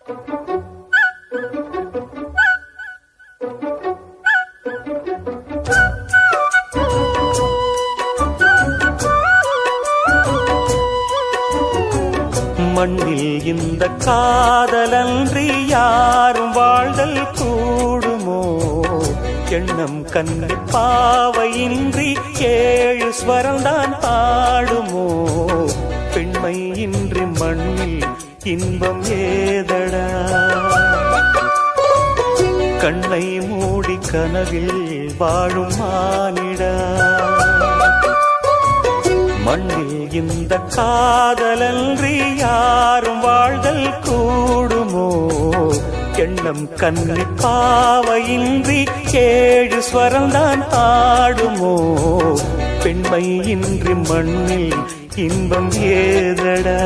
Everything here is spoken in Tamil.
மண்ணில் இந்த காதலன்றி யாரும் வாழ்தல் கூடுமோ? எண்ணம் கண்ணி பாவையின்றி 7 ஸ்வரம்தான் பாடுமோ? பெண்மை இன்றி மண்ணில் இன்பம் ஏதடா? கண்ணை மூடி கனவில் வாழும் மானிடா. மண்ணில் இந்த காதலன்றி யாரும் வாழ்தல் கூடுமோ? எண்ணம் கண்ணி பாவையின்றி 7 ஸ்வரம்தான் ஆடுமோ? பெண்மை இன்றி மண்ணில் இன்பம் ஏதடா?